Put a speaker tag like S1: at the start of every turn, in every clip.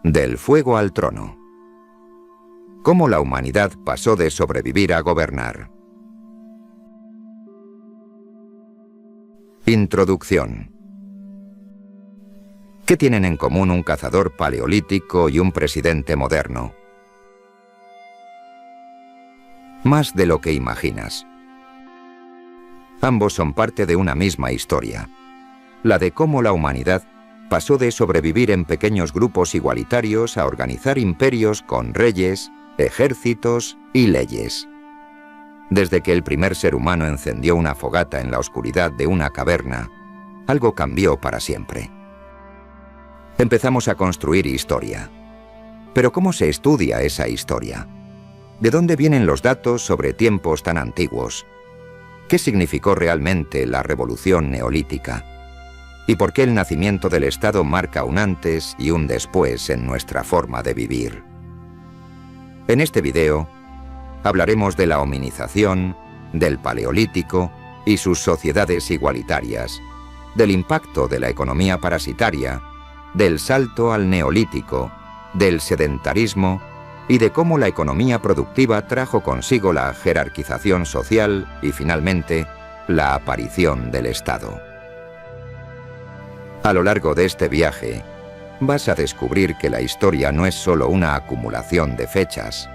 S1: Del fuego al trono. ¿Cómo la humanidad pasó de sobrevivir a gobernar? Introducción. ¿Qué tienen en común un cazador paleolítico y un presidente moderno? Más de lo que imaginas. Ambos son parte de una misma historia, la de cómo la humanidad pasó de sobrevivir en pequeños grupos igualitarios a organizar imperios con reyes, ejércitos y leyes. Desde que el primer ser humano encendió una fogata en la oscuridad de una caverna, algo cambió para siempre. Empezamos a construir historia. Pero ¿cómo se estudia esa historia? ¿De dónde vienen los datos sobre tiempos tan antiguos? ¿Qué significó realmente la revolución neolítica? ¿Y por qué el nacimiento del Estado marca un antes y un después en nuestra forma de vivir? En este video hablaremos de la hominización, del Paleolítico y sus sociedades igualitarias, del impacto de la economía parasitaria, del salto al Neolítico, del sedentarismo y de cómo la economía productiva trajo consigo la jerarquización social y, finalmente, la aparición del Estado. A lo largo de este viaje, vas a descubrir que la historia no es solo una acumulación de fechas.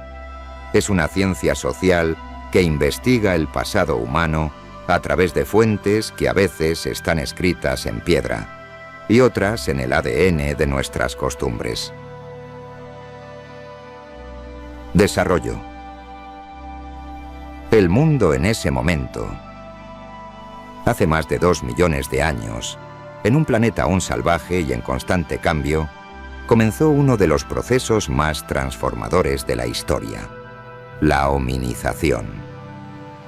S1: Es una ciencia social que investiga el pasado humano a través de fuentes que a veces están escritas en piedra y otras en el ADN de nuestras costumbres. Desarrollo. El mundo en ese momento, hace más de 2 millones de años, en un planeta aún salvaje y en constante cambio, comenzó uno de los procesos más transformadores de la historia, la hominización.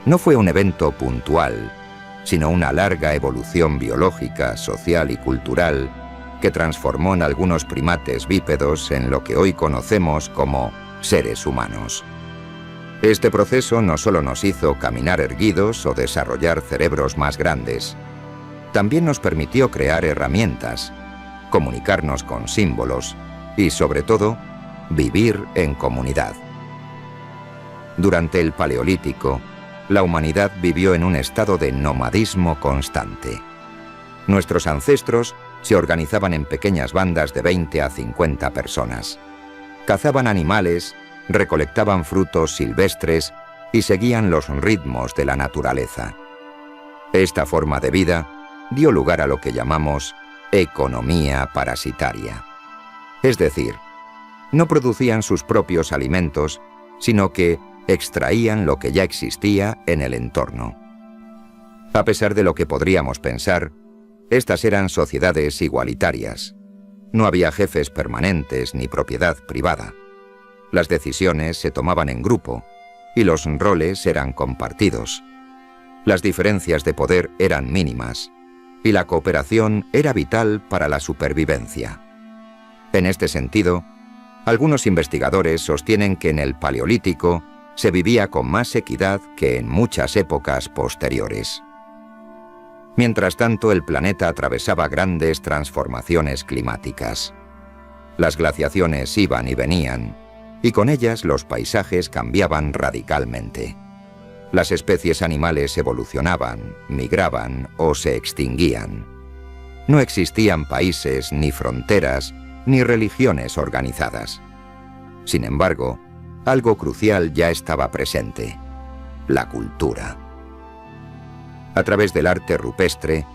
S1: No fue un evento puntual, sino una larga evolución biológica, social y cultural que transformó en algunos primates bípedos en lo que hoy conocemos como seres humanos. Este proceso no solo nos hizo caminar erguidos o desarrollar cerebros más grandes, también nos permitió crear herramientas, comunicarnos con símbolos y, sobre todo, vivir en comunidad. Durante el Paleolítico, la humanidad vivió en un estado de nomadismo constante. Nuestros ancestros se organizaban en pequeñas bandas de 20 a 50 personas. Cazaban animales, recolectaban frutos silvestres y seguían los ritmos de la naturaleza. Esta forma de vida dio lugar a lo que llamamos economía parasitaria. Es decir, no producían sus propios alimentos, sino que extraían lo que ya existía en el entorno. A pesar de lo que podríamos pensar, estas eran sociedades igualitarias. No había jefes permanentes ni propiedad privada. Las decisiones se tomaban en grupo y los roles eran compartidos. Las diferencias de poder eran mínimas y la cooperación era vital para la supervivencia. En este sentido, algunos investigadores sostienen que en el Paleolítico se vivía con más equidad que en muchas épocas posteriores. Mientras tanto, el planeta atravesaba grandes transformaciones climáticas. Las glaciaciones iban y venían, y con ellas los paisajes cambiaban radicalmente. Las especies animales evolucionaban, migraban o se extinguían. No existían países, ni fronteras, ni religiones organizadas. Sin embargo, algo crucial ya estaba presente: la cultura. A través del arte rupestre,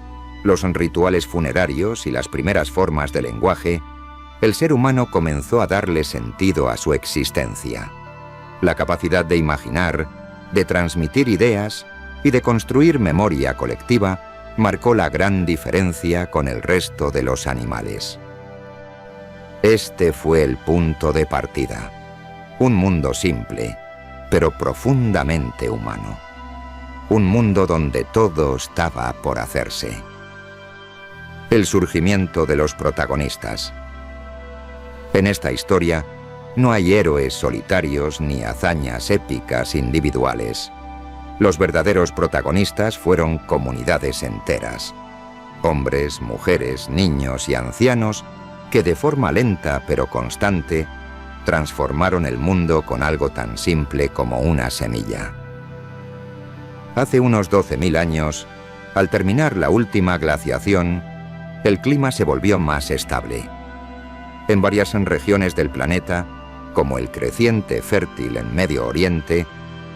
S1: los rituales funerarios y las primeras formas de lenguaje, el ser humano comenzó a darle sentido a su existencia. La capacidad de imaginar, de transmitir ideas y de construir memoria colectiva marcó la gran diferencia con el resto de los animales. Este fue el punto de partida. Un mundo simple, pero profundamente humano. Un mundo donde todo estaba por hacerse. El surgimiento de los protagonistas. En esta historia, no hay héroes solitarios ni hazañas épicas individuales. Los verdaderos protagonistas fueron comunidades enteras. Hombres, mujeres, niños y ancianos que de forma lenta pero constante transformaron el mundo con algo tan simple como una semilla. Hace unos 12.000 años, al terminar la última glaciación, el clima se volvió más estable. En varias regiones del planeta, como el creciente fértil en Medio Oriente,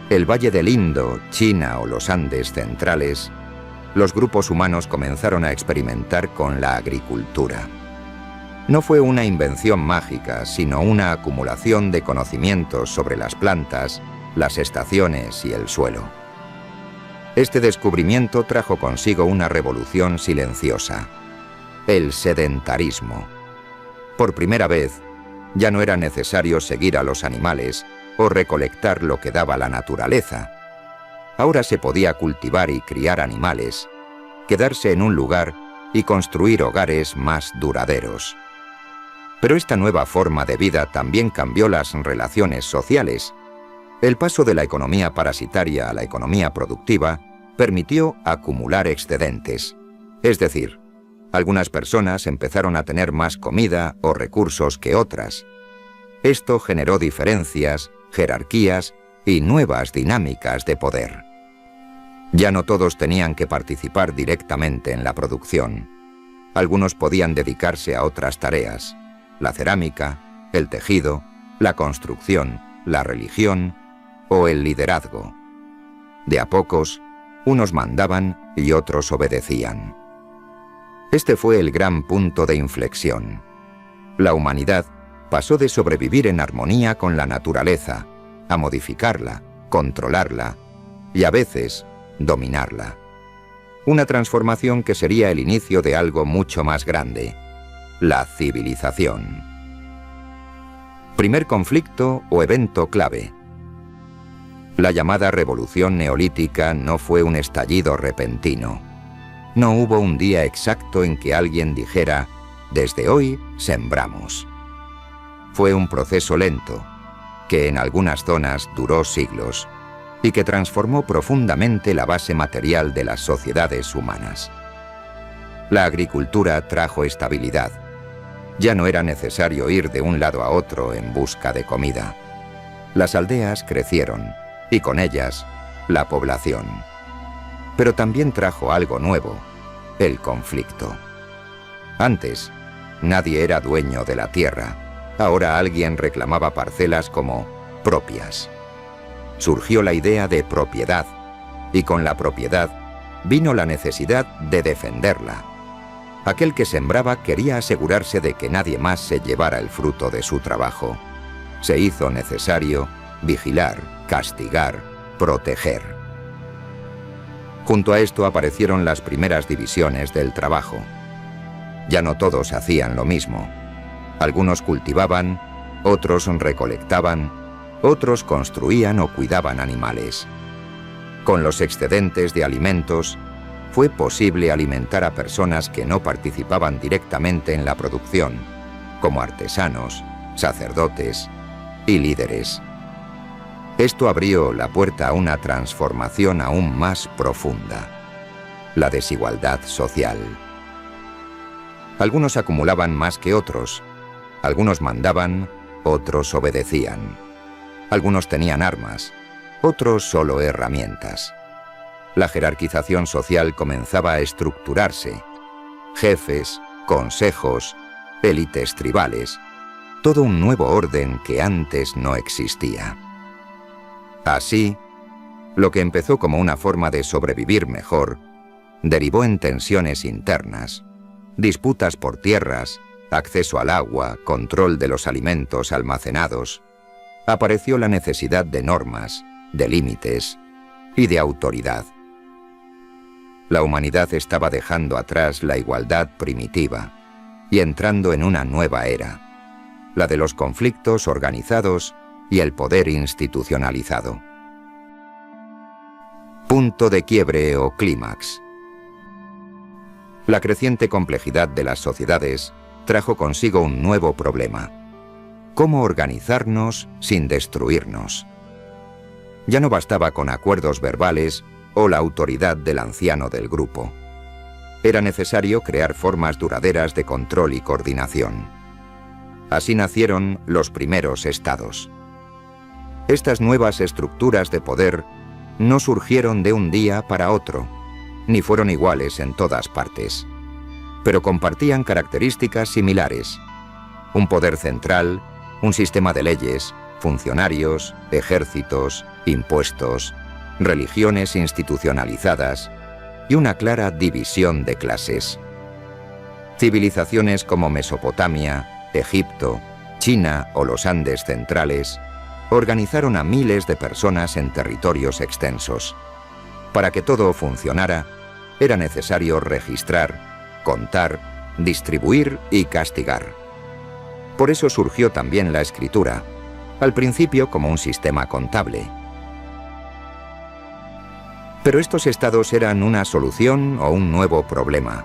S1: el Valle del Indo, China o los Andes centrales, los grupos humanos comenzaron a experimentar con la agricultura. No fue una invención mágica, sino una acumulación de conocimientos sobre las plantas, las estaciones y el suelo. Este descubrimiento trajo consigo una revolución silenciosa: el sedentarismo. Por primera vez, ya no era necesario seguir a los animales o recolectar lo que daba la naturaleza. Ahora se podía cultivar y criar animales, quedarse en un lugar y construir hogares más duraderos. Pero esta nueva forma de vida también cambió las relaciones sociales. El paso de la economía parasitaria a la economía productiva permitió acumular excedentes. Es decir, algunas personas empezaron a tener más comida o recursos que otras. Esto generó diferencias, jerarquías y nuevas dinámicas de poder. Ya no todos tenían que participar directamente en la producción. Algunos podían dedicarse a otras tareas: la cerámica, el tejido, la construcción, la religión o el liderazgo. De a pocos, unos mandaban y otros obedecían. Este fue el gran punto de inflexión. La humanidad pasó de sobrevivir en armonía con la naturaleza a modificarla, controlarla y a veces dominarla. Una transformación que sería el inicio de algo mucho más grande: la civilización. Primer conflicto o evento clave. La llamada revolución neolítica no fue un estallido repentino. No hubo un día exacto en que alguien dijera: desde hoy sembramos. Fue un proceso lento, que en algunas zonas duró siglos y que transformó profundamente la base material de las sociedades humanas. La agricultura trajo estabilidad. Ya no era necesario ir de un lado a otro en busca de comida. Las aldeas crecieron y con ellas la población. Pero también trajo algo nuevo: el conflicto. Antes, nadie era dueño de la tierra. Ahora alguien reclamaba parcelas como propias. Surgió la idea de propiedad, y con la propiedad vino la necesidad de defenderla. Aquel que sembraba quería asegurarse de que nadie más se llevara el fruto de su trabajo. Se hizo necesario vigilar, castigar, proteger. Junto a esto aparecieron las primeras divisiones del trabajo. Ya no todos hacían lo mismo. Algunos cultivaban, otros recolectaban, otros construían o cuidaban animales. Con los excedentes de alimentos, fue posible alimentar a personas que no participaban directamente en la producción, como artesanos, sacerdotes y líderes. Esto abrió la puerta a una transformación aún más profunda: la desigualdad social. Algunos acumulaban más que otros. Algunos mandaban, otros obedecían. Algunos tenían armas, otros solo herramientas. La jerarquización social comenzaba a estructurarse. Jefes, consejos, élites tribales, todo un nuevo orden que antes no existía. Así, lo que empezó como una forma de sobrevivir mejor, derivó en tensiones internas, disputas por tierras, acceso al agua, control de los alimentos almacenados. Apareció la necesidad de normas, de límites y de autoridad. La humanidad estaba dejando atrás la igualdad primitiva y entrando en una nueva era: la de los conflictos organizados y el poder institucionalizado. Punto de quiebre o clímax. La creciente complejidad de las sociedades trajo consigo un nuevo problema: ¿cómo organizarnos sin destruirnos? Ya no bastaba con acuerdos verbales o la autoridad del anciano del grupo. Era necesario crear formas duraderas de control y coordinación. Así nacieron los primeros estados. Estas nuevas estructuras de poder no surgieron de un día para otro, ni fueron iguales en todas partes, pero compartían características similares: un poder central, un sistema de leyes, funcionarios, ejércitos, impuestos, religiones institucionalizadas y una clara división de clases. Civilizaciones como Mesopotamia, Egipto, China o los Andes centrales organizaron a miles de personas en territorios extensos. Para que todo funcionara, era necesario registrar, contar, distribuir y castigar. Por eso surgió también la escritura, al principio como un sistema contable. Pero estos estados eran una solución o un nuevo problema.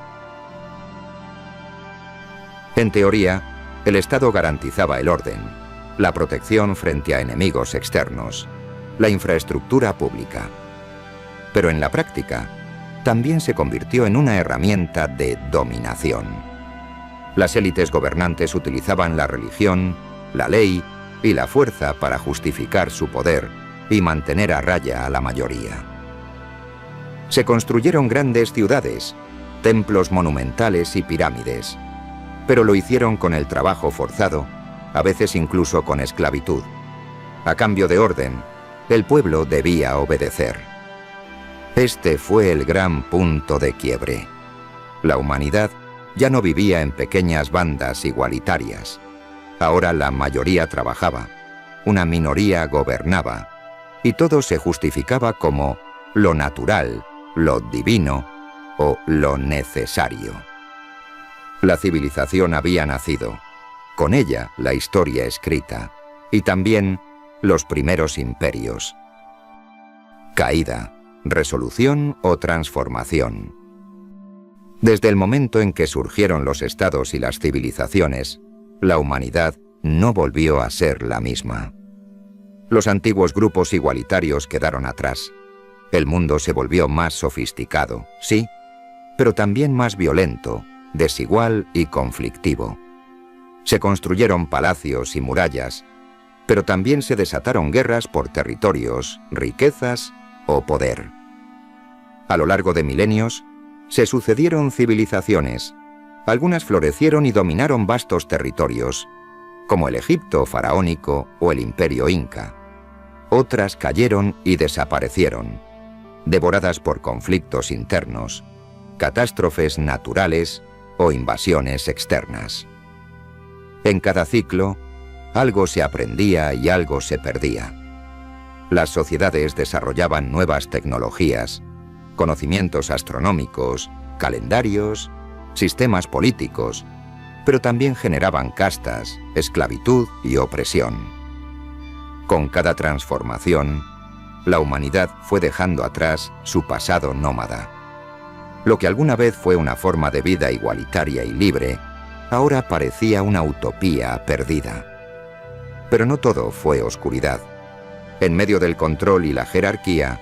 S1: En teoría, el Estado garantizaba el orden, la protección frente a enemigos externos, la infraestructura pública. Pero en la práctica, también se convirtió en una herramienta de dominación. Las élites gobernantes utilizaban la religión, la ley y la fuerza para justificar su poder y mantener a raya a la mayoría. Se construyeron grandes ciudades, templos monumentales y pirámides, pero lo hicieron con el trabajo forzado, a veces incluso con esclavitud. A cambio de orden, el pueblo debía obedecer. Este fue el gran punto de quiebre. La humanidad ya no vivía en pequeñas bandas igualitarias. Ahora la mayoría trabajaba, una minoría gobernaba, y todo se justificaba como lo natural, lo divino o lo necesario. La civilización había nacido, con ella la historia escrita, y también los primeros imperios. Caída, resolución o transformación. Desde el momento en que surgieron los estados y las civilizaciones, la humanidad no volvió a ser la misma. Los antiguos grupos igualitarios quedaron atrás. El mundo se volvió más sofisticado, sí, pero también más violento, desigual y conflictivo. Se construyeron palacios y murallas, pero también se desataron guerras por territorios, riquezas o poder. A lo largo de milenios, se sucedieron civilizaciones. Algunas florecieron y dominaron vastos territorios, como el Egipto faraónico o el Imperio Inca. Otras cayeron y desaparecieron, devoradas por conflictos internos, catástrofes naturales o invasiones externas. En cada ciclo, algo se aprendía y algo se perdía. Las sociedades desarrollaban nuevas tecnologías, conocimientos astronómicos, calendarios, sistemas políticos, pero también generaban castas, esclavitud y opresión. Con cada transformación, la humanidad fue dejando atrás su pasado nómada. Lo que alguna vez fue una forma de vida igualitaria y libre, ahora parecía una utopía perdida. Pero no todo fue oscuridad. En medio del control y la jerarquía,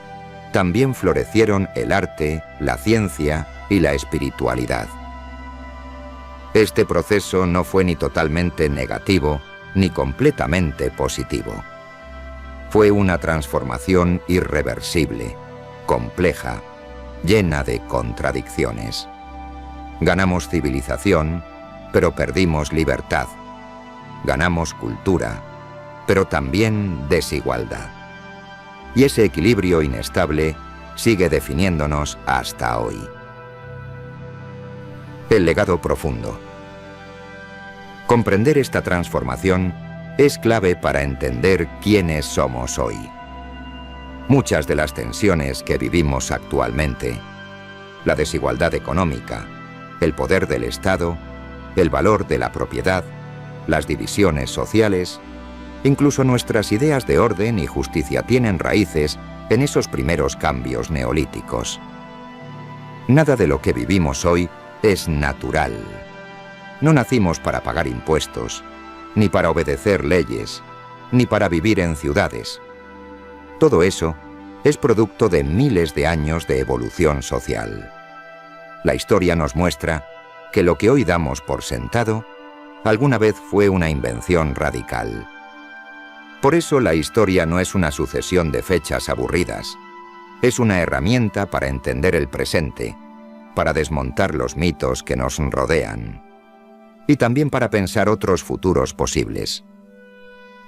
S1: también florecieron el arte, la ciencia y la espiritualidad. Este proceso no fue ni totalmente negativo ni completamente positivo. Fue una transformación irreversible, compleja, llena de contradicciones. Ganamos civilización, pero perdimos libertad. Ganamos cultura, pero también desigualdad. Y ese equilibrio inestable sigue definiéndonos hasta hoy. El legado profundo. Comprender esta transformación es clave para entender quiénes somos hoy. Muchas de las tensiones que vivimos actualmente, la desigualdad económica, el poder del Estado, el valor de la propiedad, las divisiones sociales, incluso nuestras ideas de orden y justicia tienen raíces en esos primeros cambios neolíticos. Nada de lo que vivimos hoy es natural. No nacimos para pagar impuestos, ni para obedecer leyes, ni para vivir en ciudades. Todo eso es producto de miles de años de evolución social. La historia nos muestra que lo que hoy damos por sentado alguna vez fue una invención radical. Por eso la historia no es una sucesión de fechas aburridas. Es una herramienta para entender el presente, para desmontar los mitos que nos rodean y también para pensar otros futuros posibles.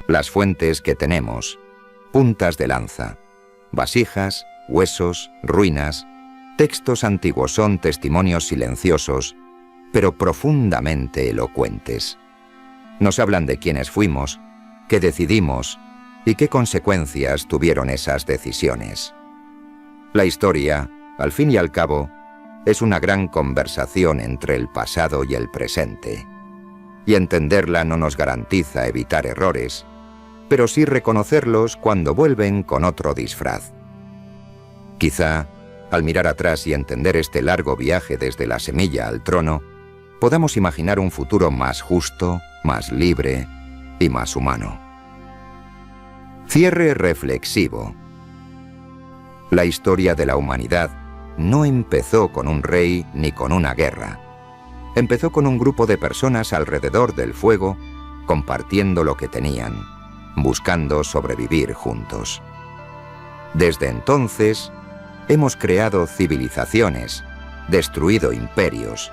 S1: Las fuentes que tenemos, puntas de lanza, vasijas, huesos, ruinas, textos antiguos son testimonios silenciosos, pero profundamente elocuentes. Nos hablan de quiénes fuimos, qué decidimos y qué consecuencias tuvieron esas decisiones. La historia, al fin y al cabo, es una gran conversación entre el pasado y el presente. Y entenderla no nos garantiza evitar errores, pero sí reconocerlos cuando vuelven con otro disfraz. Quizá, al mirar atrás y entender este largo viaje desde la semilla al trono, podamos imaginar un futuro más justo, más libre y más humano. Cierre reflexivo. La historia de la humanidad no empezó con un rey ni con una guerra. Empezó con un grupo de personas alrededor del fuego, compartiendo lo que tenían, buscando sobrevivir juntos. Desde entonces, hemos creado civilizaciones, destruido imperios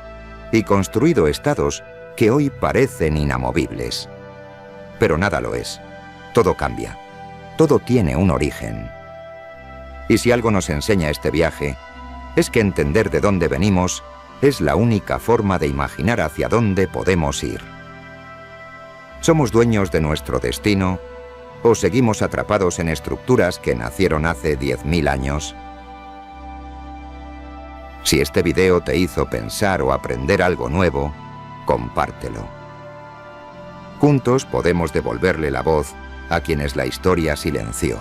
S1: y construido estados que hoy parecen inamovibles. Pero nada lo es. Todo cambia. Todo tiene un origen. Y si algo nos enseña este viaje, es que entender de dónde venimos es la única forma de imaginar hacia dónde podemos ir. ¿Somos dueños de nuestro destino o seguimos atrapados en estructuras que nacieron hace 10.000 años? Si este video te hizo pensar o aprender algo nuevo, compártelo. Juntos podemos devolverle la voz a quienes la historia silenció.